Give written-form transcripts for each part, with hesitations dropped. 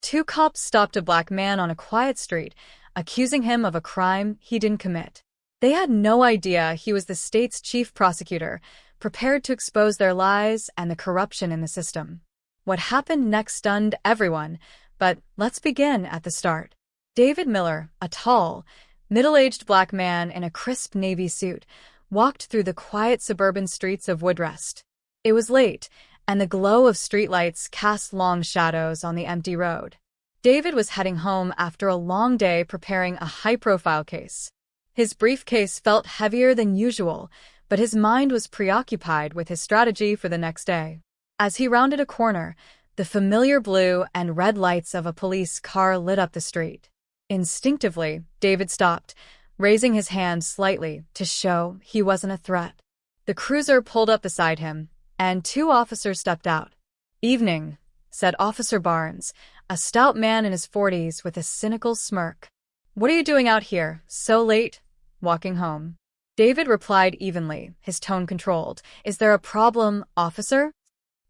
Two cops stopped a black man on a quiet street, accusing him of a crime he didn't commit. They had no idea he was the state's chief prosecutor, prepared to expose their lies and the corruption in the system. What happened next stunned everyone, but let's begin at the start. David Miller, a tall, middle-aged black man in a crisp navy suit, walked through the quiet suburban streets of Woodrest. It was late, and the glow of streetlights cast long shadows on the empty road. David was heading home after a long day preparing a high-profile case. His briefcase felt heavier than usual, but his mind was preoccupied with his strategy for the next day. As he rounded a corner, the familiar blue and red lights of a police car lit up the street. Instinctively, David stopped, raising his hand slightly to show he wasn't a threat. The cruiser pulled up beside him, and two officers stepped out. "Evening," said Officer Barnes, a stout man in his 40s with a cynical smirk. "What are you doing out here, so late?" "Walking home." David replied evenly, his tone controlled. "Is there a problem, officer?"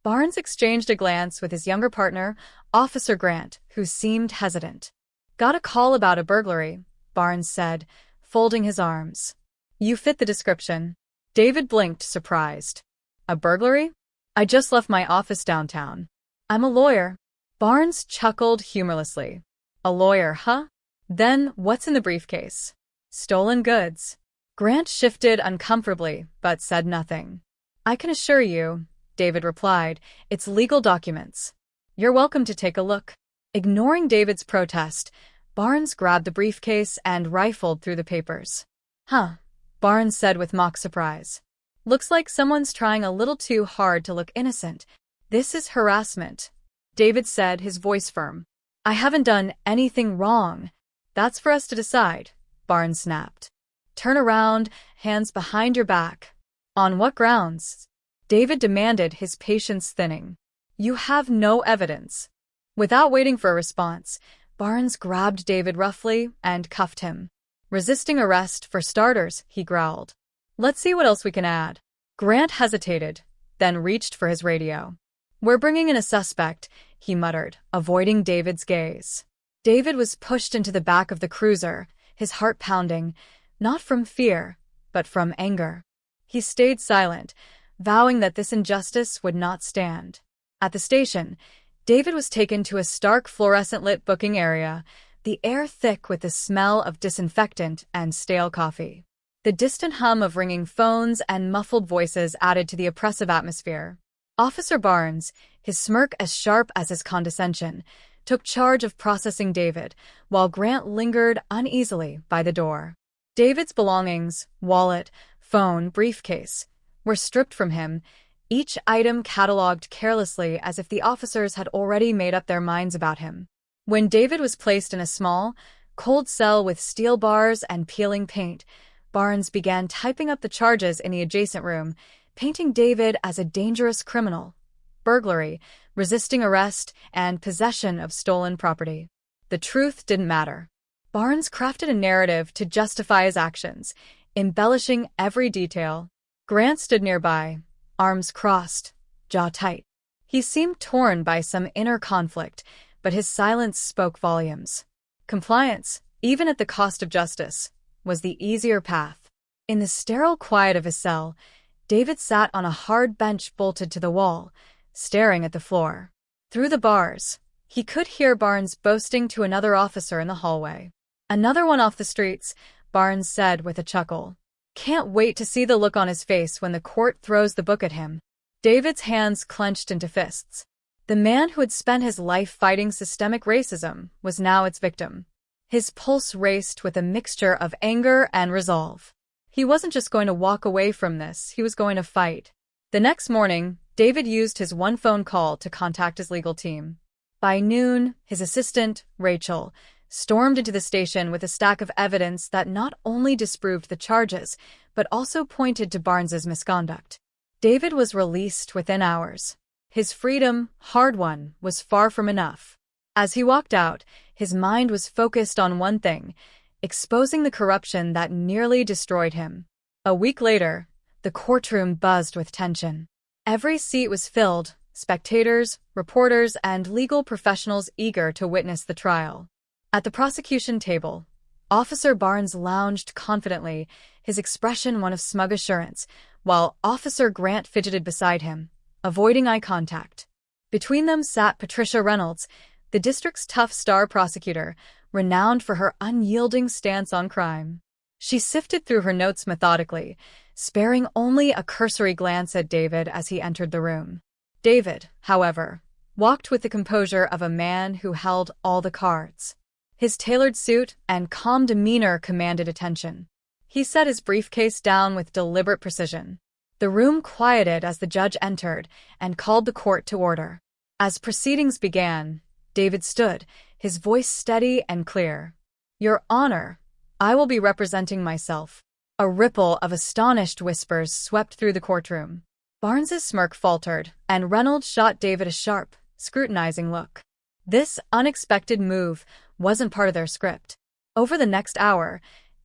Barnes exchanged a glance with his younger partner, Officer Grant, who seemed hesitant. "Got a call about a burglary," Barnes said, folding his arms. "You fit the description." David blinked, surprised. "A burglary? I just left my office downtown. I'm a lawyer." Barnes chuckled humorlessly. "A lawyer, huh? Then what's in the briefcase?" "Stolen goods." Grant shifted uncomfortably, but said nothing. "I can assure you," David replied, "it's legal documents. You're welcome to take a look." Ignoring David's protest, Barnes grabbed the briefcase and rifled through the papers. "Huh," Barnes said with mock surprise. "Looks like someone's trying a little too hard to look innocent. This is harassment," David said, his voice firm. "I haven't done anything wrong." "That's for us to decide," Barnes snapped. "Turn around, hands behind your back." "On what grounds?" David demanded, his patience thinning. "You have no evidence." Without waiting for a response, Barnes grabbed David roughly and cuffed him. "Resisting arrest, for starters," he growled. "Let's see what else we can add." Grant hesitated, then reached for his radio. "We're bringing in a suspect," he muttered, avoiding David's gaze. David was pushed into the back of the cruiser, his heart pounding, not from fear, but from anger. He stayed silent, vowing that this injustice would not stand. At the station, David was taken to a stark fluorescent-lit booking area, the air thick with the smell of disinfectant and stale coffee. The distant hum of ringing phones and muffled voices added to the oppressive atmosphere. Officer Barnes, his smirk as sharp as his condescension, took charge of processing David, while Grant lingered uneasily by the door. David's belongings, wallet, phone, briefcase, were stripped from him, each item catalogued carelessly as if the officers had already made up their minds about him. When David was placed in a small, cold cell with steel bars and peeling paint, Barnes began typing up the charges in the adjacent room, painting David as a dangerous criminal: burglary, resisting arrest, and possession of stolen property. The truth didn't matter. Barnes crafted a narrative to justify his actions, embellishing every detail. Grant stood nearby, arms crossed, jaw tight. He seemed torn by some inner conflict, but his silence spoke volumes. Compliance, even at the cost of justice, was the easier path. In the sterile quiet of his cell, David sat on a hard bench bolted to the wall, staring at the floor. Through the bars, he could hear Barnes boasting to another officer in the hallway. "Another one off the streets," Barnes said with a chuckle. "Can't wait to see the look on his face when the court throws the book at him." David's hands clenched into fists. The man who had spent his life fighting systemic racism was now its victim. His pulse raced with a mixture of anger and resolve. He wasn't just going to walk away from this, he was going to fight. The next morning, David used his one phone call to contact his legal team. By noon, his assistant, Rachel, stormed into the station with a stack of evidence that not only disproved the charges, but also pointed to Barnes's misconduct. David was released within hours. His freedom, hard-won, was far from enough. As he walked out, his mind was focused on one thing: exposing the corruption that nearly destroyed him. A week later, the courtroom buzzed with tension. Every seat was filled, spectators, reporters, and legal professionals eager to witness the trial. At the prosecution table, Officer Barnes lounged confidently, his expression one of smug assurance, while Officer Grant fidgeted beside him, avoiding eye contact. Between them sat Patricia Reynolds, the district's tough star prosecutor, renowned for her unyielding stance on crime. She sifted through her notes methodically, sparing only a cursory glance at David as he entered the room. David, however, walked with the composure of a man who held all the cards. His tailored suit and calm demeanor commanded attention. He set his briefcase down with deliberate precision. The room quieted as the judge entered and called the court to order. As proceedings began, David stood, his voice steady and clear. "Your Honor, I will be representing myself." A ripple of astonished whispers swept through the courtroom. Barnes's smirk faltered, and Reynolds shot David a sharp, scrutinizing look. This unexpected move wasn't part of their script. Over the next hour,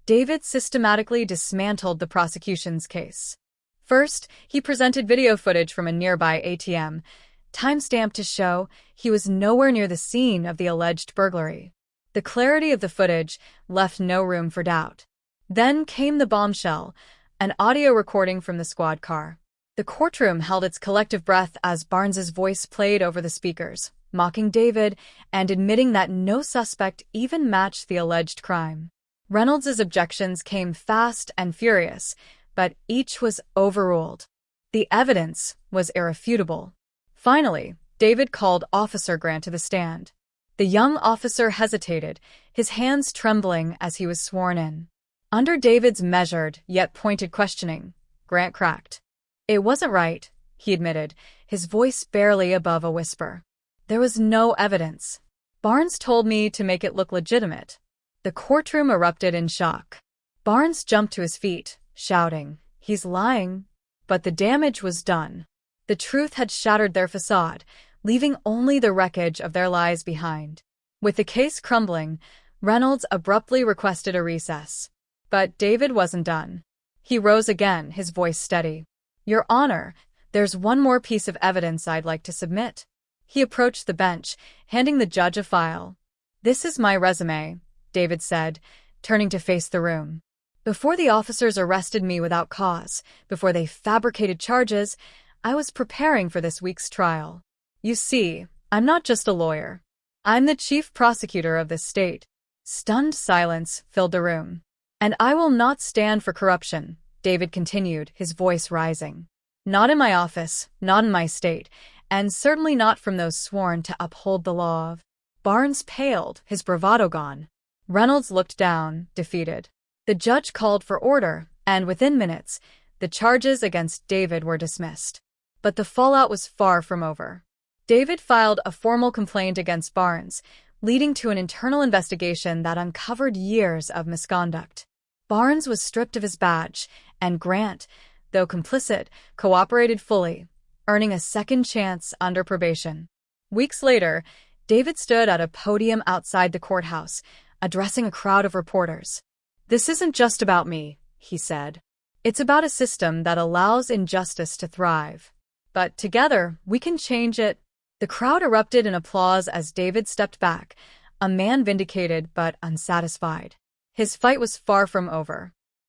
David systematically dismantled the prosecution's case. First, he presented video footage from a nearby ATM, time-stamped to show he was nowhere near the scene of the alleged burglary. The clarity of the footage left no room for doubt. Then came the bombshell, an audio recording from the squad car. The courtroom held its collective breath as Barnes's voice played over the speakers, mocking David and admitting that no suspect even matched the alleged crime. Reynolds's objections came fast and furious, but each was overruled. The evidence was irrefutable. Finally, David called Officer Grant to the stand. The young officer hesitated, his hands trembling as he was sworn in. Under David's measured yet pointed questioning, Grant cracked. "It wasn't right," he admitted, his voice barely above a whisper. "There was no evidence. Barnes told me to make it look legitimate." The courtroom erupted in shock. Barnes jumped to his feet, shouting, "He's lying." But the damage was done. The truth had shattered their facade, leaving only the wreckage of their lies behind. With the case crumbling, Reynolds abruptly requested a recess. But David wasn't done. He rose again, his voice steady. "Your Honor, there's one more piece of evidence I'd like to submit." He approached the bench, handing the judge a file. "This is my resume," David said, turning to face the room. "Before the officers arrested me without cause, before they fabricated charges, I was preparing for this week's trial. You see, I'm not just a lawyer. I'm the chief prosecutor of this state." Stunned silence filled the room. "And I will not stand for corruption," David continued, his voice rising. "Not in my office, not in my state, and certainly not from those sworn to uphold the law." Barnes paled, his bravado gone. Reynolds looked down, defeated. The judge called for order, and within minutes, the charges against David were dismissed. But the fallout was far from over. David filed a formal complaint against Barnes, leading to an internal investigation that uncovered years of misconduct. Barnes was stripped of his badge, and Grant, though complicit, cooperated fully, earning a second chance under probation. Weeks later, David stood at a podium outside the courthouse, addressing a crowd of reporters. "This isn't just about me," he said. "It's about a system that allows injustice to thrive. But together, we can change it." The crowd erupted in applause as David stepped back, a man vindicated but unsatisfied. His fight was far from over.